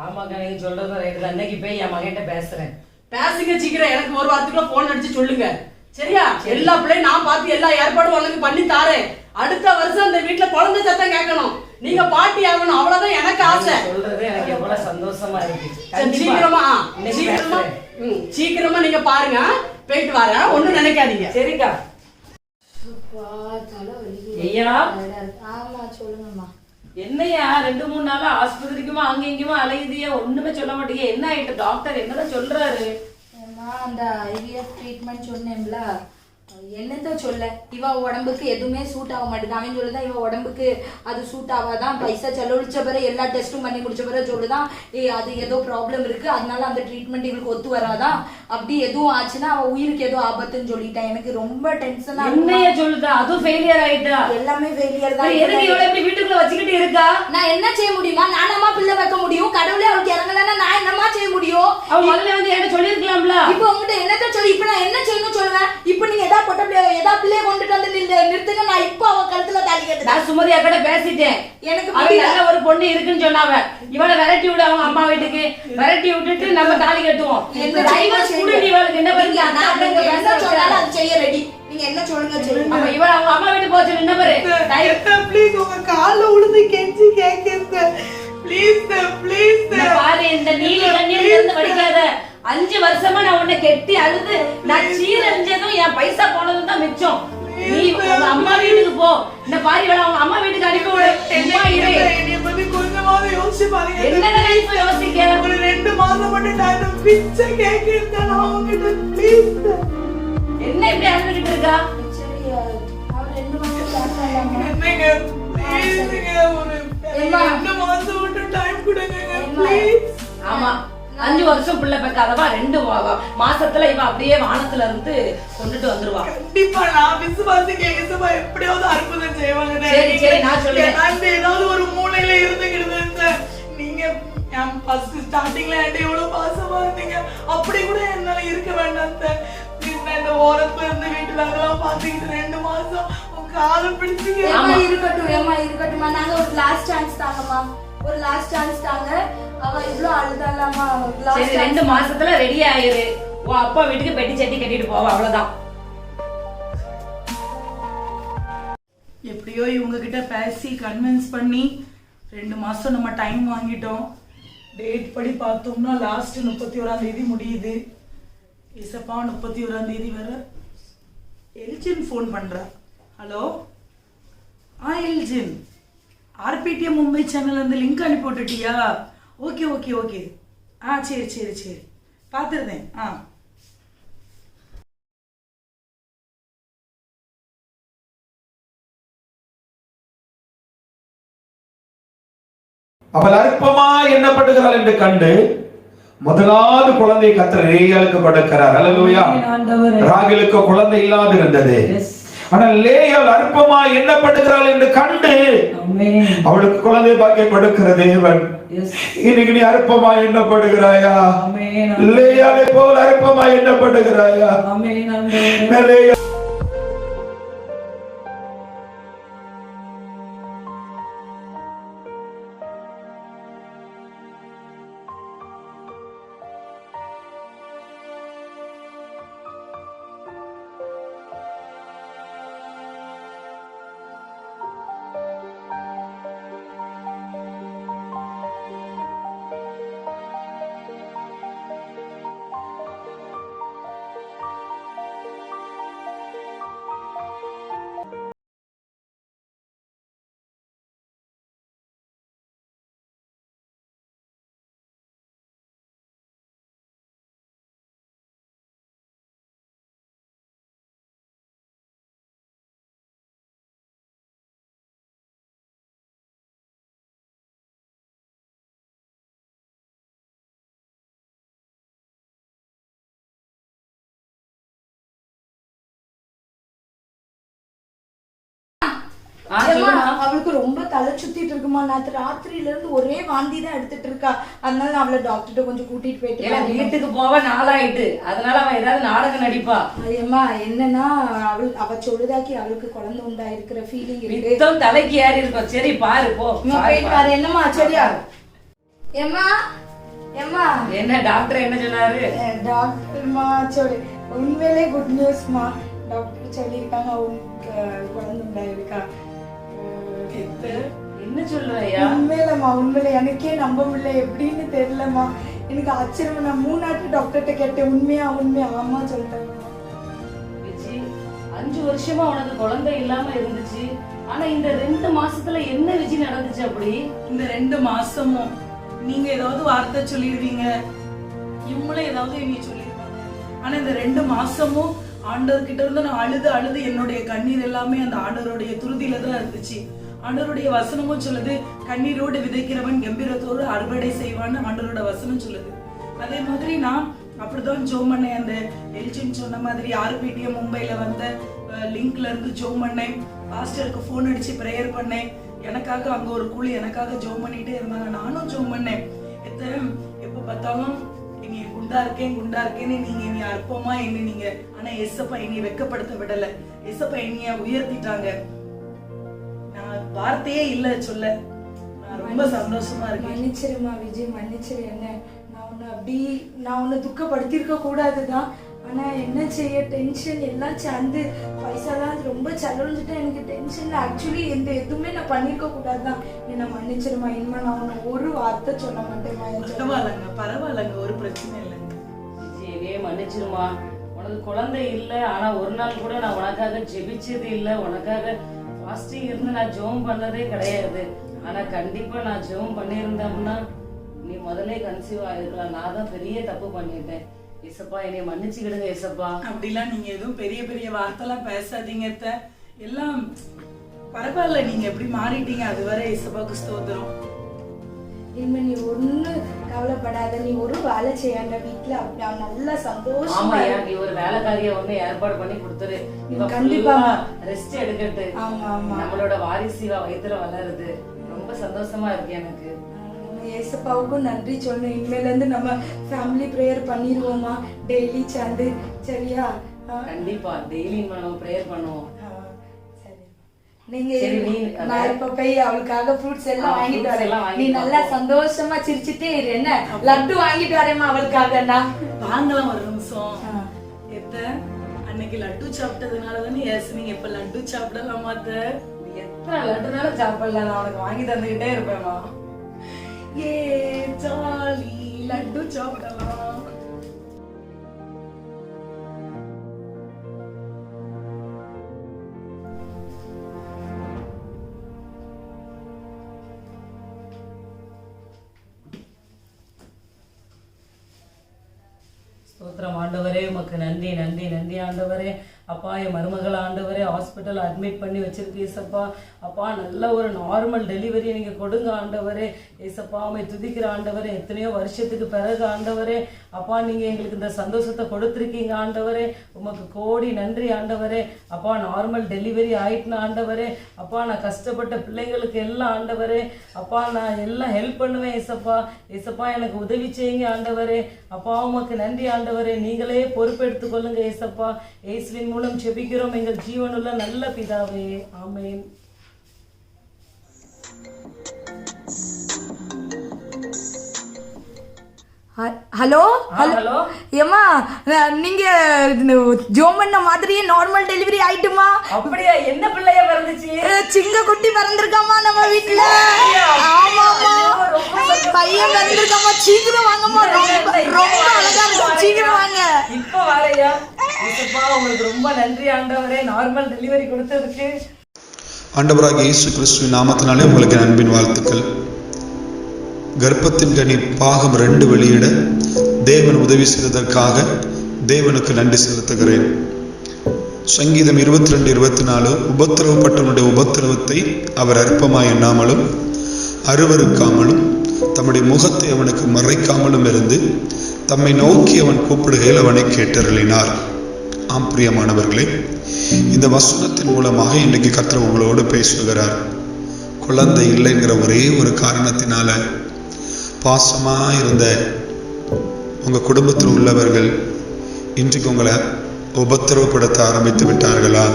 ஆமாக்கா, நீங்க சொல்றது ரைட்டு தான். இன்னைக்கு போய் என் மகன்கிட்ட பேசுறேன். பேசுங்க சீக்கிரம். எனக்கு ஒரு வாரத்துக்குள்ள போன் அடிச்சு சொல்லுங்க. சரியா? எல்லா பிள்ளையும் நான் பார்த்து எல்லா ஏற்பாடும் உனக்கு பண்ணி தாரேன். அடுத்த வருஷம் இந்த வீட்டுல குழந்தை சத்தம் கேட்கணும், நீங்க பாட்டி ஆகணும், அவ்வளவுதான் எனக்கு ஆசை. சொல்றது எனக்கு எவ்வளவு சந்தோஷமா இருக்கு. சீக்கிரமா இன்னைக்கு சீக்கிரமா பேசுறேன். சீக்கிரமா நீங்க பாருங்க, போயிட்டு வரேன், ஒண்ணும் நினைக்காதீங்க. சரிக்கா. ஐயா ஆமா சொல்லுங்கம்மா. என்னையா 2-3 நாளா ஆஸ்பத்திரிக்குமா அங்க இங்கேயுமா அலையுதியா, ஒண்ணுமே சொல்ல மாட்டீங்க. என்ன ஆயிட்டு? டாக்டர் என்னதான் சொல்றாரு? அந்த ஐவிஎஃப் ட்ரீட்மெண்ட் சொன்னேன்ல, என்னத்த சொல்ல, இவ உடம்புக்கு எதுவுமே சூட் ஆக மாட்டேங்குது. அவன் சொல்லுதான் இவ உடம்புக்கு அது சூட் ஆகாதான், பைசா செலவழிச்ச பிறகு எல்லா டெஸ்ட்டும் பண்ணி முடிச்ச பிறகு சொல்லுதான் அது ஏதோ ப்ராப்ளம் இருக்கு, அதனால அந்த ட்ரீட்மெண்ட் இவளுக்கு ஒத்து வராதான். அப்படி எதுவும் ஆச்சுன்னா அவ உயிருக்கு ஏதோ ஆபத்துன்னு சொல்லிட்டேன். எனக்கு ரொம்ப டென்ஷனா. என்னைய சொல்லுதா? அதுவும் ஃபெயிலியர் ஆயிட்டா? எல்லாமே ஃபெயிலியர் தான். எதுக்கு இவ்வளவு இப்படி வீட்டுக்குள்ள வச்சுக்கிட்டு இருக்கா? நான் என்ன செய்ய முடியுமா? நானம்மா பிள்ளை வைக்க முடியும்? கடவுளே அவளுக்கு இறங்கலன்னா நான் என்னமா செய்ய முடியும்? அவ முதல்ல வந்து என்ன சொல்லிருக்கலாம்ல. இப்ப உங்ககிட்ட என்னத்த சொல்லி இப்ப நான் என்ன செய்யணும் சொல்லுவேன்? இப்ப நீங்க ஏதாவது பொட்ட பிள்ளைய கொண்டுட்டு வந்து நிறுத்துங்க, நான் இப்ப அவ கழுத்துல தாலி கட்டுறேன். நான் சுமதி அக்கட பேசிட்டேன். எனக்கு அவ நல்ல ஒரு பொண்ணு இருக்குன்னு சொன்னாவ. இவளை விரட்டி விடு அவங்க அம்மா வீட்டுக்கு, விரட்டி விட்டுட்டு நம்ம தாலி கட்டுவோம். என்ன டைவர்ஸ் குடுடி இவளுக்கு என்ன பண்ணி என்ன சொன்னாலும் அது செய்ய ரெடி. நீங்க என்ன சொல்லுங்க சொல்லுங்க. அப்ப இவள அவங்க அம்மா வீட்டுக்கு போச்சு. என்ன பாரு, ப்ளீஸ் உங்க கால்ல விழுந்து கெஞ்சி கேக்குறேன். ப்ளீஸ் ப்ளீஸ் பாரு, இந்த நீலி கண்ணீர் இருந்து வடிக்காத. 5 வருஷமா நான் உன்னை கெட்டி அழுது நான் சீரழிஞ்சதும் என் பைசா போனதும் தான் மிச்சம். நீ உங்க அம்மா வீட்டுக்கு போ. இந்த பாரி வேலை அவங்க அம்மா வீட்டுக்கு அனுப்பி விடு. அம்மா இரு. என்னைய பத்தி கொஞ்சமாவது யோசிச்சு பாருங்க. என்னடா இப்ப யோசிக்க? ஒரு 2 மாசம் மட்டும் டைம் பிச்சை கேக்குறேன் நான் உங்ககிட்ட. ப்ளீஸ் என்ன இப்படி அழுதுகிட்டு இருக்கா? சரி அவர் 2 மாசம் கேட்கலாமா? என்னங்க ப்ளீஸ்ங்க, ஒரு 2 மாசம் மட்டும் டைம் கொடுங்க ப்ளீஸ். ஆமா, 5 வருஷம் பிள்ளை பெக்காதவா 2 மாசத்துல இவ அப்படியே வானத்துல இருந்து கொண்டுட்டு வந்துருவா. கண்டிப்பா நான் விசுவாசிக்க இயேசுவா எப்படியாவது அற்புதம் செய்வாங்க. சரி சரி நான் சொல்றேன். நான் ஏதாவது ஒரு மூலையில இருந்துக்கிட்டு நீங்க ஃபர்ஸ்ட் ஸ்டார்டிங்ல என்கிட்ட எவ்வளவு பாசமா இருந்தீங்க, அப்படி கூட என்னால இருக்க வேண்டாம் சார். இந்த ஓரப்பு இருந்து வீட்டுல அதெல்லாம் பாத்துக்கிட்டு 2 மாசம் உங்க காலை பிடிச்சிக்க. ஏமா இருக்கட்டும்மா, நாங்க ஒரு லாஸ்ட் சான்ஸ் தாங்கம்மா, ஒரு லாஸ்ட் சான்ஸ் தாங்க. அவ இவ்ளோ அழுதாலாமா? சரி 2 மாசத்துல ரெடி ஆயிரு. உன் அப்பா வீட்டுக்கு பெட்டி சட்டி கட்டிட்டு போவா, அவ்வளவுதான். எப்படியோ இவங்க கிட்ட பேசி கன்வின்ஸ் பண்ணி 2 மாசம் நம்ம டைம் வாங்கிட்டோம். டேட் படி பார்த்தோம்னா லாஸ்ட் 31ஆம் தேதி முடியுது. இசப்பா 31ஆம் தேதி வர. எல்ஜின் ஃபோன் பண்றா. ஹலோ எல்ஜின், ஆர்பிடிஎம் மும்பை சேனல்ல இருந்து லிங்க் அனுப்பி விட்டுட்டியா? Okay okay okay. சரி சரி சரி பார்த்துருந்தேன். அவள் அற்பமா எண்ணப்படுகிறாள் என்று கண்டு முதலாவது குழந்தை கர்த்தர் லேயாளுக்கு கொடுக்கிறார். அல்லேலூயா. ராகேலுக்கு குழந்தை இல்லாது இருந்தது. ஆனால் லேயாள் அற்பமா எண்ணப்படுகிறாள் என்று கண்டு அவளுக்கு குழந்தை பாக்கியம் கொடுக்கிற தேவன். இன்னைக்கு நீ அற்பமா எண்ணப்படுகிறாயா? லேயாளை போல் அற்பமா எண்ணப்படுகிறாயா? அவளுக்கு ரொம்ப தலை சுத்திட்டு இருக்குமா, நேத்து ராத்திரியில இருந்து ஒரே வாந்தி தான் எடுத்துட்டு இருக்கா. அதனால நான் அவளை டாக்டர்கிட்ட கொஞ்சம் கூட்டிட்டு போயிட்டு வீட்டுக்கு போவ நாளாயிட்டு, அதனால அவன் ஏதாவது நாடகம் நடிப்பா. ஐயம்மா என்னன்னா அவ சொல்லுதாக்கி அவளுக்கு குழந்தை உண்டாயிருக்கிற ஃபீலிங் இருக்கு. தலைக்கு ஏறி இருக்கும். சரி பாரு போ, போயிட்டு பாரு. என்னம்மா சரியா? ஏம்மா ஏம்மா என்ன டாக்டர் என்ன சொன்னாரு? டாக்டர்மா சொல்லு உண்மையிலே குட் நியூஸ்மா. டாக்டர் சொல்லியிருக்காங்க அவங்க குழந்தை இருக்கா. என்ன சொல்றயா? உண்மையிலம்மா, உண்மையில எனக்கே நம்ப முடியல, எப்படின்னு தெரியலம்மா. எனக்கு ஆச்சரியம். நான் 3 நாட்டு டாக்டர்கிட்ட கேட்டேன். உண்மையா ஆமா சொல்லிட்டாங்கம்மா. விஜி, 5 வருஷமா உனக்கு குழந்தை இல்லாம இருந்துச்சு. ஆனா இந்த 2 மாசத்துல என்ன விஜி நடந்துச்சு? அப்படி இந்த 2 மாசமும் நீங்க ஏதாவது வார்த்தை சொல்லிடுவீங்க, இவங்களும் ஏதாவது என்னைய சொல்லிடுவாங்க. ஆனா இந்த 2 மாசமும் ஆண்டவர்கிட்ட இருந்து நான் அழுது என்னுடைய கண்ணீர் எல்லாமே அந்த ஆண்டவருடைய துருதியில தான் இருந்துச்சு. ஆண்டவருடைய வசனமும் சொல்லுது, கண்ணீரோடு விதைக்கிறவன் கம்பீரத்தோடு அறுவடை செய்வான்னு ஆண்டவரோட வசனம் சொல்லுது. அதே மாதிரி நான் அப்படிதான் ஜோம் பண்ணேன். அந்த எல்ஜின் சொன்ன மாதிரி RPTM மும்பைல வந்த லிங்க்ல இருந்து ஜோம் பண்ணேன். பாஸ்டருக்கு ஃபோன் அடிச்சு ப்ரேயர் பண்ணேன். எனக்காக அங்க ஒரு குழு எனக்காக ஜோம் பண்ணிட்டே இருந்தாங்க. நானும் ஜோம் பண்ணேன். எப்ப பார்த்தாலும் இனி குண்டா இருக்கேன்னு நீங்க இனி அற்பமா என்ன நீங்க, ஆனா ஏசப்பா இனி வெட்கப்படுத்த விடல. ஏசப்பா இனிய உயர்த்திட்டாங்க. நான் வார்த்தையே இல்ல சொல்ல. நான் ரொம்ப சந்தோஷமா இருக்கேன். மன்னிச்சிருமா விஜய், மன்னிச்சிரு. என்ன நான் உன்னை துக்கப்படுத்திருக்க கூடாதுதான். ஆனா என்ன செய்ய, டென்ஷன் எல்லாம் சேர்ந்து பைசாலாம் ரொம்ப செலவழிஞ்சுட்டா எனக்கு டென்ஷன்ல. ஆக்சுவலி எதுவுமே நான் பண்ணிருக்க கூடாதுதான். என்ன மன்னிச்சிருமா. இனிமே நான் உன்னை ஒரு வார்த்தை சொல்ல மாட்டேமா. பரவாயில்லங்க, ஒரு பிரச்சனை இல்லைங்க. என்னையே மன்னிச்சிருமா. உனக்கு குழந்தை இல்லை, ஆனா ஒரு நாள் கூட நான் உனக்காக ஜெபிச்சது இல்லை, உனக்காக ஃபாஸ்டிங் இருந்து நான் ஜெபம் பண்ணதே கிடையாது. ஆனா கண்டிப்பா நான் ஜெபம் பண்ணியிருந்தோம்னா நீ முதல்ல கன்சீவ் ஆயிருக்கலாம். நான் தான் பெரிய தப்பு பண்ணிட்டேன். ஏசப்பா என்னை மன்னிச்சுக்கிடுங்க ஏசப்பா. அப்படிலாம் நீங்க எதுவும் பெரிய வார்த்தைலாம் பேசாதீங்க. எல்லாம் பரவாயில்ல, நீங்க எப்படி மாறிட்டீங்க. அதுவரை ஏசப்பாவுக்கு ஸ்தோத்திரம். இனிமே நீ ஒண்ணு கவலைப்படாத. நீ ஒரு வேலை செய்யாண்ட வீட்டுல. அப்படி அவன் நல்லா சந்தோஷமா. நீ ஒரு வேலைக்காரிய ஒண்ணு ஏற்பாடு பண்ணி கொடுத்துரு. கண்டிப்பா ரெஸ்ட் எடுக்கட்டு. நம்மளோட வாரிசு வயித்துல வளருது. ரொம்ப சந்தோஷமா இருக்கு எனக்கு. ஏசப்பாவுக்கும் நன்றி சொல்லணும். இனிமேல இருந்து நம்ம ஃபேமிலி பிரேயர் பண்ணிடுவோமா டெய்லி சேர்ந்து. சரியா? கண்டிப்பா டெய்லி நம்ம பிரேயர் பண்ணுவோம். நீங்க நான் இப்ப போய் அவளுக்காக ஃப்ரூட்ஸ் எல்லாம் வாங்கிட்டு வரேன். நீ நல்லா சந்தோஷமா சிரிச்சுட்டே இரு. என்ன லட்டு வாங்கிட்டு வரேம்மா அவளுக்காக. வாங்கலாம் ஒரு நிமிஷம். அன்னைக்கு லட்டு சாப்பிட்டதுனாலதானே நீங்க இப்ப லட்டு சாப்பிடலாமா? எத்தனை லட்டுனாலும் சாப்பிடலாம். நான் அவனுக்கு வாங்கி தந்துகிட்டே இருப்பேம்மா. ஏ ஜாலி, லட்டு சாப்பிடலாம். ஸ்தோத்திரம் ஆண்டவரே, உமக்கு நன்றி நன்றி நன்றி ஆண்டவரே. அப்பா என் மருமகள் ஆண்டவரே ஹாஸ்பிட்டல் அட்மிட் பண்ணி வச்சிருக்கு ஏசப்பா. அப்பா நல்ல ஒரு நார்மல் டெலிவரி நீங்கள் கொடுங்க ஆண்டவரே. ஏசப்பா உம்மை துதிக்கிற ஆண்டவரே. எத்தனையோ வருஷத்துக்கு பிறகு ஆண்டவரே அப்பா நீங்கள் எங்களுக்கு இந்த சந்தோஷத்தை கொடுத்துருக்கீங்க ஆண்டவரே. உமக்கு கோடி நன்றி ஆண்டவரே. அப்பா நார்மல் டெலிவரி ஆயிட்டுனா ஆண்டவரே. அப்பா நான் கஷ்டப்பட்ட பிள்ளைங்களுக்கு எல்லாம் ஆண்டவரே அப்பா நான் எல்லாம் ஹெல்ப் பண்ணுவேன் ஏசப்பா. ஏசப்பா எனக்கு உதவி செய்யுங்க ஆண்டவரே. அப்பா உமக்கு நன்றி ஆண்டவரே. நீங்களே பொறுப்பெடுத்துக் கொள்ளுங்க ஏசப்பா. இயேசுவின் மூலம் ஜெபிக்கிறோம் எங்கள் ஜீவனுள்ள நல்ல பிதாவே, ஆமென். ஹலோ ஹலோ ஏமா, நீங்க ஜோம் பண்ண மாதிரியே நார்மல் டெலிவரி ஆயிட்டுமா? அப்படியா? என்ன பிள்ளைய பிறந்துச்சு? சிங்க குட்டி பிறந்திருக்காமா நம்ம வீட்டுல. ஆமாமா, பையன் பிறந்திருக்காமா. சீக்கிரம் வாங்கம்மா, ரொம்ப அழகா இருக்கும். சீக்கிரம் வாங்க. இப்ப வரையா? உங்களுக்கு ரொம்ப நன்றி ஆண்டவரே, நார்மல் டெலிவரி கொடுத்ததுக்கு. ஆண்டவராகிய இயேசு கிறிஸ்துவின் நாமத்தினாலே உங்களுக்கு அன்பின் வாழ்த்துக்கள். கர்ப்பத்தின் கனி பாகம் 2 வெளியிட தேவன் உதவி செய்ததற்காக தேவனுக்கு நன்றி செலுத்துகிறேன். சங்கீதம் 22:24 உபத்திரவப்பட்டவனுடைய உபத்திரவத்தை அவர் அற்பமாய் எண்ணாமலும் அருவருக்காமலும் தம்முடைய முகத்தை அவனுக்கு மறைக்காமலும் இருந்து தம்மை நோக்கி அவன் கூப்பிடுகையில் அவனை கேட்டருளினார். ஆம் பிரியமானவர்களே, இந்த வசனத்தின் மூலமாக இன்றைக்கு கர்த்தர் உங்களோடு பேசுகிறார். குழந்தை இல்லைங்கிற ஒரே ஒரு காரணத்தினால பாசமாக இருந்த உங்கள் குடும்பத்தில் உள்ளவர்கள் இன்றைக்கு உங்களை உபத்திரவப்படுத்த ஆரம்பித்து விட்டார்களா?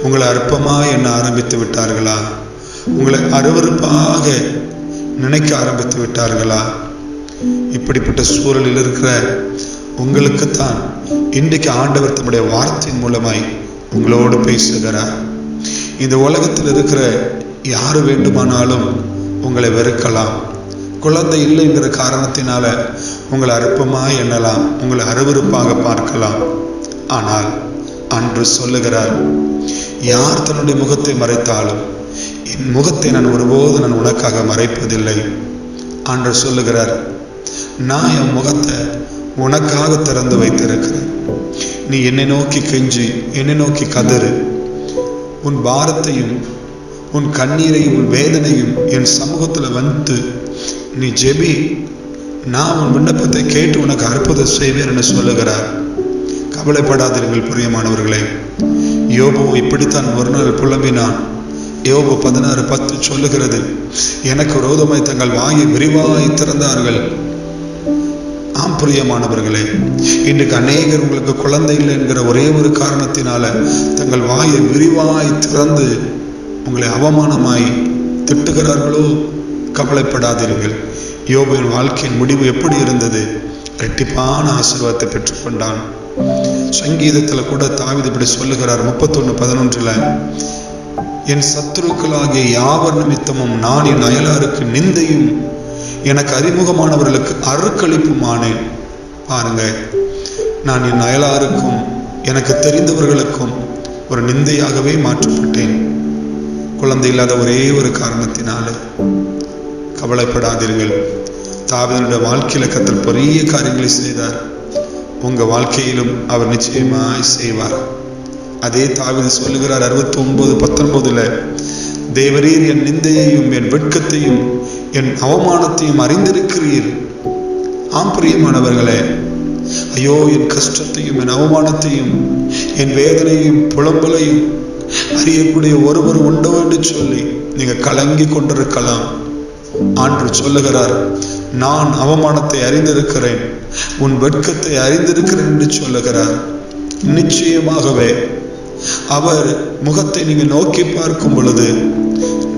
உங்களை அற்பமாக எண்ண ஆரம்பித்து விட்டார்களா? உங்களை அருவருப்பாக நினைக்க ஆரம்பித்து விட்டார்களா? இப்படிப்பட்ட சூழலில் இருக்கிற உங்களுக்குத்தான் இன்றைக்கு ஆண்டவர் தம்முடைய வார்த்தையின் மூலமாய் உங்களோடு பேசுகிறார். இந்த உலகத்தில் இருக்கிற யாரு வேண்டுமானாலும் உங்களை வெறுக்கலாம், குழந்தை இல்லைங்கிற காரணத்தினால உங்களை அற்பமாய் எண்ணலாம், உங்களை அருவருப்பாக பார்க்கலாம். ஆனால் அன்று சொல்லுகிறார், யார் தன்னுடைய முகத்தை மறைத்தாலும் என் முகத்தை நான் ஒருபோது நான் உனக்காக மறைப்பதில்லை. அன்று சொல்லுகிறார், நான் என் முகத்தை உனக்காக திறந்து வைத்திருக்கிறேன். நீ என்னை நோக்கி கெஞ்சி, என்னை நோக்கி கதறு, உன் பாரத்தையும் உன் கண்ணீரையும் உன் வேதனையும் என் சமூகத்தில் வந்து நீ ஜெபி, நான் உன் விண்ணப்பத்தை கேட்டு உனக்கு அற்புதம் செய்வேன் என்று சொல்லுகிறார். கவலைப்படாதீர்கள் பிரியமானவர்களே. யோபு இப்படித்தான் ஒரு நாள் புலம்பினான். யோபு 16:10 சொல்லுகிறது, எனக்கு விரோதமாய் தங்கள் வாயை விரிவாய் திறந்தார்கள். ஆம் பிரியமானவர்களே, இன்றைக்கு அநேகர் உங்களுக்கு குழந்தை இல்லை என்கிற ஒரே ஒரு காரணத்தினால தங்கள் வாயை விரிவாய் திறந்து உங்களை அவமானமாய் திட்டுகிறார்களோ. கவலைப்படாதீர்கள். யோபுவின் வாழ்க்கையின் முடிவு எப்படி இருந்தது? இரட்டிப்பான ஆசீர்வாதத்தை பெற்றுக்கொண்டான். சங்கீதத்தில் கூட தாவீது இப்படி சொல்லுகிறார் 31:11, என் சத்துருக்களாகிய யாவர் நிமித்தமும் நான் என் அயலாருக்கு நிந்தையும் எனக்கு அறிமுகமானவர்களுக்கு அருக்களிப்புமானேன். பாருங்க, நான் என் அயலாருக்கும் எனக்கு தெரிந்தவர்களுக்கும் ஒரு நிந்தையாகவே மாற்றப்பட்டேன், குழந்தை இல்லாத ஒரே ஒரு காரணத்தினால. கவலைப்படாதீர்கள். தாவீதுடைய வாழ்க்கையில கர்த்தர் பெரிய காரியங்களை செய்தார். உங்க வாழ்க்கையிலும் அவர் நிச்சயமாய் செய்வார். அதே தாவீது சொல்லுகிறார் 69:19, தேவரீர் என் நிந்தையையும் என் வெட்கத்தையும் என் அவமானத்தையும் அறிந்திருக்கிறீர். ஆம் பிரியமானவர்களே, ஐயோ என் கஷ்டத்தையும் என் அவமானத்தையும் என் வேதனையும் புலம்பலையும் அறியக்கூடிய ஒருவர் உண்டோ என்று சொல்லி நீங்க கலங்கி கொண்டிருக்கலாம். ஆண்டு சொல்லுகிறார், நான் அவமானத்தை அறிந்திருக்கிறேன், உன் வெட்கத்தை அறிந்திருக்கிறேன் என்று சொல்லுகிறார். நிச்சயமாகவே அவர் முகத்தை நீங்க நோக்கி பார்க்கும் பொழுது,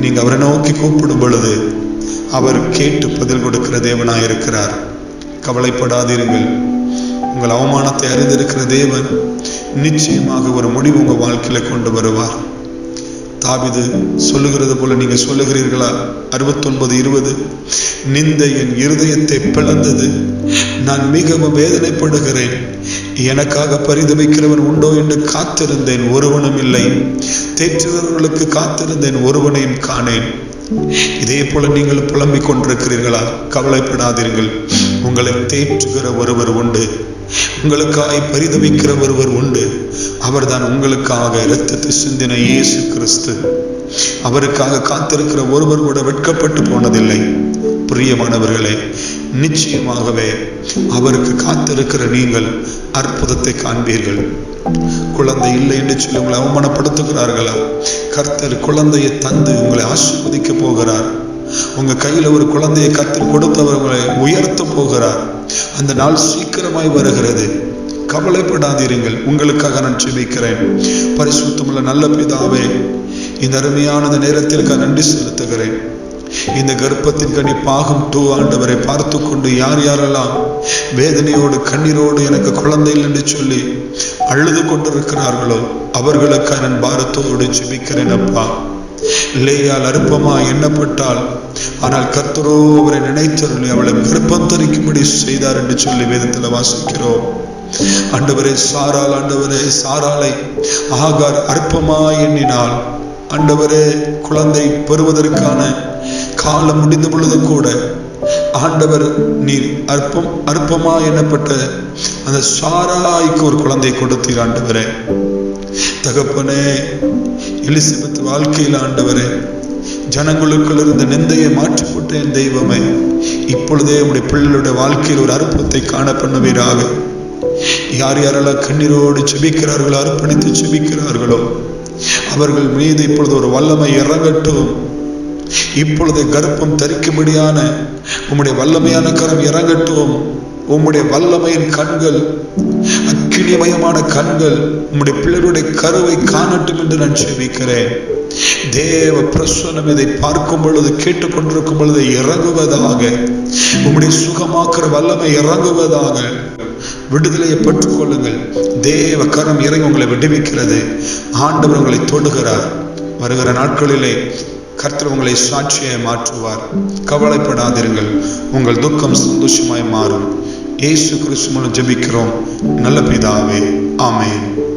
நீங்க அவரை நோக்கி கூப்பிடும் பொழுது அவர் கேட்டு பதில் கொடுக்கிற தேவனாய் இருக்கிறார். கவலைப்படாதீர்கள். உங்கள் அவமானத்தை அறிந்திருக்கிற தேவன் நிச்சயமாக ஒரு முடிவு உங்க வாழ்க்கையில கொண்டு வருவார். தாவீது சொல்லுகிறது போல நீங்க சொல்லுகிறீர்களா? 69:20, நிந்தை என் இருதயத்தை பிளந்தது, நான் மிகவும் வேதனைப்படுகிறேன், எனக்காக பரிதவிக்கிறவன் உண்டோ என்று காத்திருந்தேன், ஒருவனும் இல்லை, தேற்றுகிறவர்களுக்கு காத்திருந்தேன், ஒருவனையும் காணேன். இதே போல நீங்கள் புலம்பிக் கொண்டிருக்கிறீர்களா? கவலைப்படாதீர்கள். உங்களை தேற்றுகிற ஒருவர் உண்டு, உங்களுக்காய் பரிதவிக்கிற ஒருவர் உண்டு. அவர்தான் உங்களுக்காக இரத்தத்தை சிந்தின இயேசு கிறிஸ்து. அவருக்காக காத்திருக்கிற ஒருவர் கூட வெட்கப்பட்டு போனதில்லை. பிரியமானவர்களே, நிச்சயமாகவே அவருக்கு காத்திருக்கிற நீங்கள் அற்புதத்தை காண்பீர்கள். குழந்தை இல்லை என்று சொல்லி உங்களை அவமானப்படுத்துகிறார்களா? கர்த்தர் குழந்தையை தந்து உங்களை ஆசீர்வதிக்க போகிறார். உங்க கையில ஒரு குழந்தையை கர்த்தர் கொடுத்தவர்களை உயர்த்த போகிறார். அந்த நாள் சீக்கிரமாய் வருகிறது. கவலைப்படாதீர்கள். உங்களுக்காக நான் ஜெபிக்கிறேன். பரிசுத்தமுள்ள நல்ல பிதாவே, இந்த அருமையான நேரத்திற்கு நன்றி செலுத்துகிறேன். இந்த கர்ப்பத்தின் கனி பாகம் 2 ஆண்டவரை பார்த்து கொண்டு யார் யாரெல்லாம் வேதனையோடு கண்ணீரோடு எனக்கு குழந்தை இல்லை என்று சொல்லி அழுது கொண்டிருக்கிறார்களோ அவர்களுக்கு நான் பாரத்தோடு ஜெபிக்கிறேன். அப்பா, லேயால் அற்பமா எண்ணப்பட்டால், ஆனால் கர்த்தரோ அவரை நினைத்தருளி அவளை கர்ப்பம் தரிக்கும்படி செய்தார் என்று சொல்லி வேதத்தில் வாசிக்கிறோம். ஆண்டவரே, சாராளை ஆகார் அற்பமா எண்ணினால், ஆண்டவரே, குழந்தை பெறுவதற்கான காலம் முடிந்த பொழுது கூட ஆண்டவர் நீர் அற்பமா எண்ணப்பட்ட அந்த சாராய்க்கு ஒரு குழந்தை கொடுத்தீர். ஆண்டவரே தகப்பனே, எலிசபெத் வாழ்க்கையில் ஆண்டவரே ஜனங்களுக்குள் இருந்த நிந்தையை மாற்றி போட்டேன். தெய்வமே, இப்பொழுதே உடைய பிள்ளைகளுடைய வாழ்க்கையில் ஒரு அற்புதத்தை காண பண்ணுவீராக. யார் யாரெல்லாம் கண்ணீரோடு செபிக்கிறார்களோ, அர்ப்பணித்து செபிக்கிறார்களோ, அவர்கள் மீது இப்பொழுது ஒரு வல்லமை இறங்கட்டும். இப்பொழுது கர்ப்பம் தரிக்கும்படியான உம்முடைய வல்லமையான கரம் இறங்கட்டும். உம்முடைய வல்லமையின் கண்கள், அக்கினிமயமான கண்கள் உம்முடைய பிள்ளைகளுடைய கருவை காணட்டும் என்று நான் செபிக்கிறேன். தேவ பிரசன்னம் இதை பார்க்கும் பொழுது, கேட்டுக்கொண்டிருக்கும் பொழுது இறங்குவதாக. உம்முடைய சுகமாக்குற வல்லமை இறங்குவதாக. விடுதலையை பெற்றுக்கொள்ளுங்கள். தேவ கரம் இறங்கி உங்களை விடுவிக்கிறது. ஆண்டவர் உங்களை தொடுகிறார். வருகிற நாட்களிலே கர்த்தர் உங்களை சாட்சியை மாற்றுவார். கவலைப்படாதீர்கள். உங்கள் துக்கம் சந்தோஷமாய் மாறும். இயேசு கிறிஸ்து மூலம் ஜெபிக்கிறோம் நல்ல பிதாவே, ஆமென்.